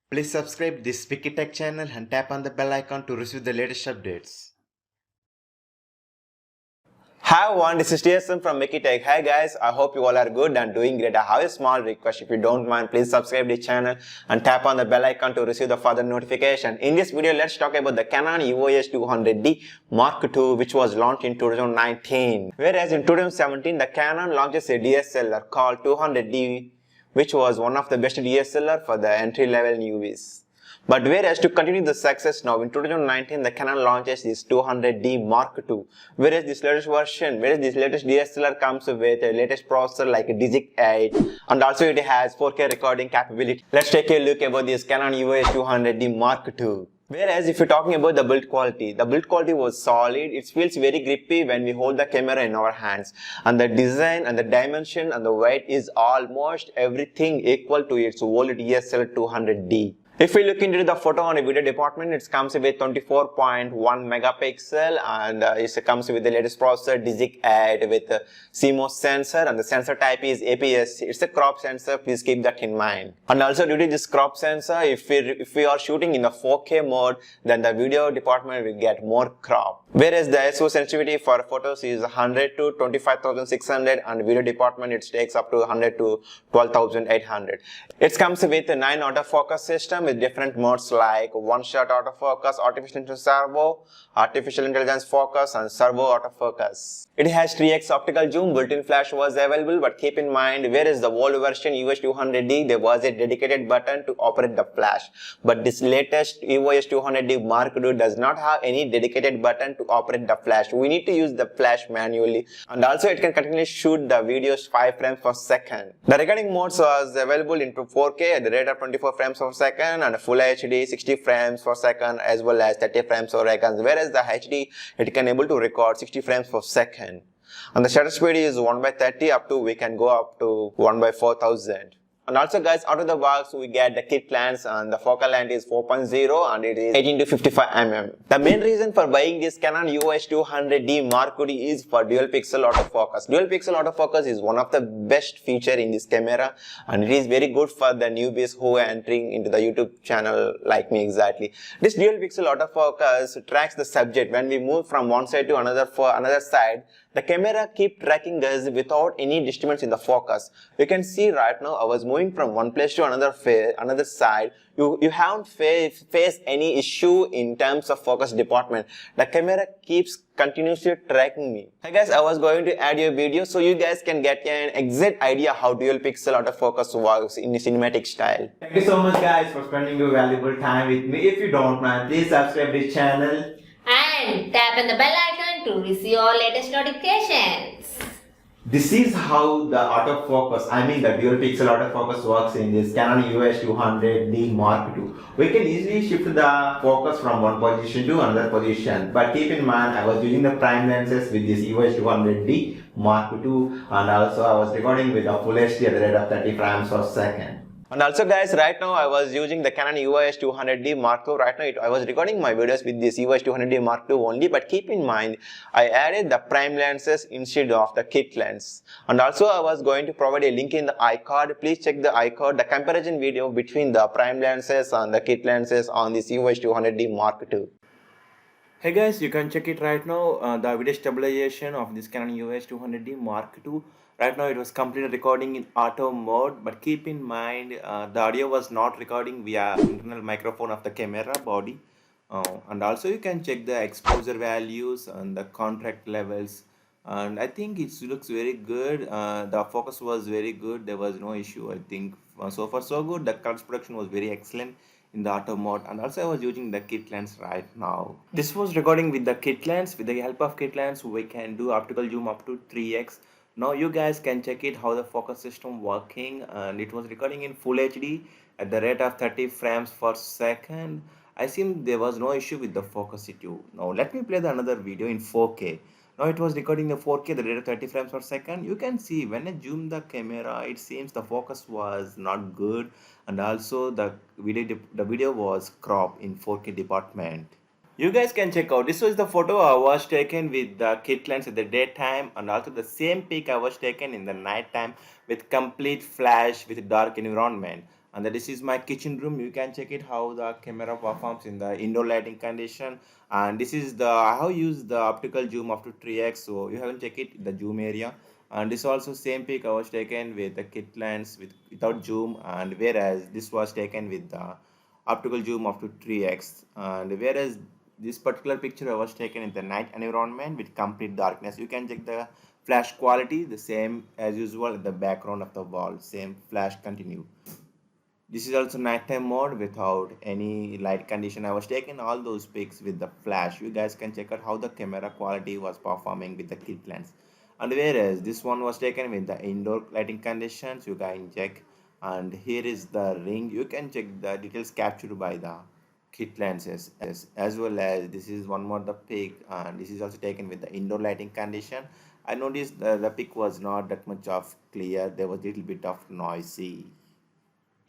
Please subscribe this Wikitech channel and tap on the bell icon to receive the latest updates. Hi everyone, this is TSM from Wikitech. Hi guys, I hope you all are good and doing great. I have a small request. If you don't mind, please subscribe the channel and tap on the bell icon to receive the further notification. In this video, let's talk about the Canon EOS 200d Mark II, which was launched in 2019. Whereas in 2017, the Canon launches a DSLR called 200d, which was one of the best DSLR for the entry-level newbies. But whereas to continue the success now, in 2019, the Canon launches this 200d Mark II. Whereas this latest DSLR comes with a latest processor like a DIGIC 8, and also it has 4K recording capability. Let's take a look about this Canon EOS 200d Mark II. Whereas if you're talking about the build quality was solid. It feels very grippy when we hold the camera in our hands. And the design and the dimension and the weight is almost everything equal to its old DSLR 200d. If we look into the photo and video department, it comes with 24.1 megapixel and it comes with the latest processor DIGIC 8 with a CMOS sensor, and the sensor type is APS. It's a crop sensor, please keep that in mind. And also due to this crop sensor, if we are shooting in the 4K mode, then the video department will get more crop. Whereas the ISO sensitivity for photos is 100 to 25,600 and video department it takes up to 100 to 12,800. It comes with a 9 autofocus system with different modes like one-shot autofocus, artificial intelligence focus, and servo autofocus. It has 3x optical zoom, built-in flash was available, but keep in mind, whereas the old version EOS 200d, there was a dedicated button to operate the flash. But this latest EOS 200d Mark II does not have any dedicated button to operate the flash. We need to use the flash manually, and also it can continuously shoot the videos 5 frames per second. The recording modes was available into 4K at the rate of 24 frames per second and Full HD 60 frames per second as well as 30 frames per second, whereas the HD it can able to record 60 frames per second. And the shutter speed is 1/30 up to we can go up to 1/4000. And also guys, out of the box we get the kit lens and the focal length is 4.0 and it is 18 to 55 mm. The main reason for buying this Canon EOS 200d Mark II is for dual pixel autofocus. Dual pixel autofocus is one of the best feature in this camera and it is very good for the newbies who are entering into the YouTube channel like me exactly. This dual pixel autofocus tracks the subject. When we move from one side to another for another side, the camera keep tracking us without any disturbance in the focus. You can see right now I was moving from one place to another side. You haven't faced any issue in terms of focus department. The camera keeps continuously tracking me. Hey guys, I was going to add a video so you guys can get an exact idea how dual pixel autofocus works in a cinematic style. Thank you so much guys for spending your valuable time with me. If you don't mind, please subscribe this channel and tap on the bell icon to receive all latest notifications. This is how the autofocus, the dual pixel autofocus works in this Canon EOS 200d Mark II. We can easily shift the focus from one position to another position. But keep in mind, I was using the prime lenses with this EOS 200d Mark II, and also I was recording with a full HD at the rate of 30 frames per second. And also guys, right now I was using the Canon EOS 200d Mark II. Right now I was recording my videos with this EOS 200d Mark II only, but keep in mind I added the prime lenses instead of the kit lens. And also I was going to provide a link in the iCard. Please check the iCard, the comparison video between the prime lenses and the kit lenses on this EOS 200d Mark II. Hey guys, you can check it right now, the video stabilization of this Canon EOS 200d Mark II. Right now it was completely recording in auto mode, but keep in mind the audio was not recording via internal microphone of the camera body. And also you can check the exposure values and the contrast levels, and I think it looks very good. The focus was very good, there was no issue. I think so far so good. The color production was very excellent in the auto mode, and also I was using the kit lens right now. This was recording with the kit lens. With the help of kit lens we can do optical zoom up to 3x. Now you guys can check it how the focus system working, and it was recording in full HD at the rate of 30 frames per second. I seem there was no issue with the focus issue. Now let me play the another video in 4K. Now it was recording the 4K at the rate of 30 frames per second. You can see when I zoom the camera, it seems the focus was not good, and also the video was cropped in 4K department. You guys can check out. This was the photo I was taken with the kit lens at the daytime, and also the same pic I was taken in the night time with complete flash with dark environment. And this is my kitchen room. You can check it how the camera performs in the indoor lighting condition. And this is the I have used the optical zoom up to 3x, so you haven't check it the zoom area. And this also same pic I was taken with the kit lens without zoom, and whereas this was taken with the optical zoom up to 3x. And whereas this particular picture I was taken in the night environment with complete darkness. You can check the flash quality, the same as usual in the background of the wall, same flash continue. This is also nighttime mode without any light condition. I was taking all those pics with the flash. You guys can check out how the camera quality was performing with the kit lens. And whereas this one was taken with the indoor lighting conditions, you can check. And here is the ring. You can check the details captured by the kit lenses, as well as this is one more the pic, and this is also taken with the indoor lighting condition. I noticed the pic was not that much of clear. There was a little bit of noisy.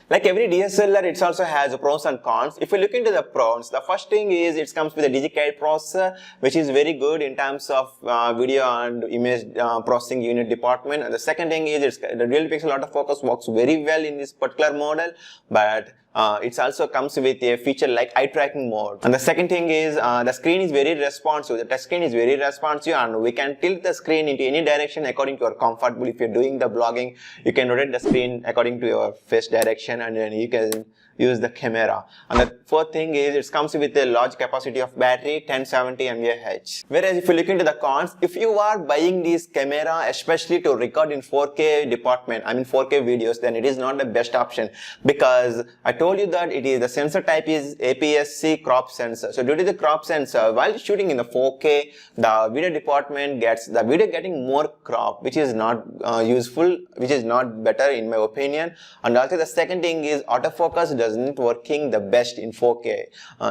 Like every DSLR, it also has pros and cons. If you look into the pros, the first thing is it comes with a DIGIC processor, which is very good in terms of video and image processing unit department. And the second thing is the real pixel autofocus works very well in this particular model, but it also comes with a feature like eye tracking mode. And the second thing is the screen is very responsive. The touch screen is very responsive, and we can tilt the screen into any direction according to your comfortable. If you're doing the vlogging, you can rotate the screen according to your face direction, and then you can use the camera. And the fourth thing is it comes with a large capacity of battery, 1070 mAh. Whereas if you look into the cons, if you are buying this camera especially to record in 4K department, 4K videos, then it is not the best option, because I told you that it is the sensor type is APS-C crop sensor. So due to the crop sensor, while shooting in the 4K, the video department gets the video getting more crop, which is not useful, which is not better in my opinion. And also the second thing is autofocus doesn't working the best in 4K.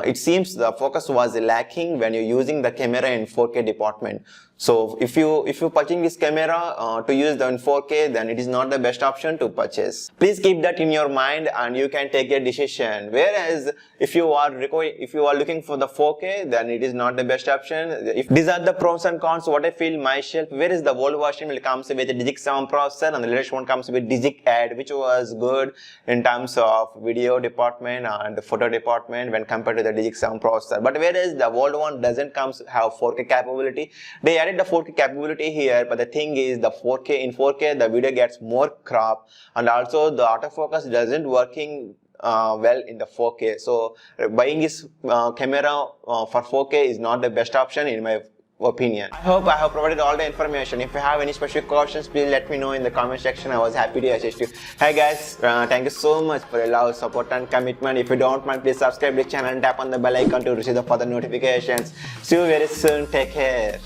It seems the focus was lacking when you're using the camera in 4K department. So if you purchasing this camera to use in 4K, then it is not the best option to purchase. Please keep that in your mind and you can take a decision. Whereas if you are looking for the 4K, then it is not the best option. If these are the pros and cons, what I feel myself. Whereas the old version will comes with a DIGIC 7 processor, and the latest one comes with DIGIC Add, which was good in terms of video department and the photo department when compared to the DIGIC 7 processor. But whereas the old one doesn't have 4K capability, they added the 4K capability here, but the thing is in 4K the video gets more crop, and also the autofocus doesn't working well in the 4K. So buying this camera for 4K is not the best option in my opinion. I hope I have provided all the information. If you have any specific questions, please let me know in the comment section. I was happy to assist you. Hey guys, thank you so much for your love, support and commitment. If you don't mind, please subscribe to the channel and tap on the bell icon to receive the further notifications. See you very soon. Take care.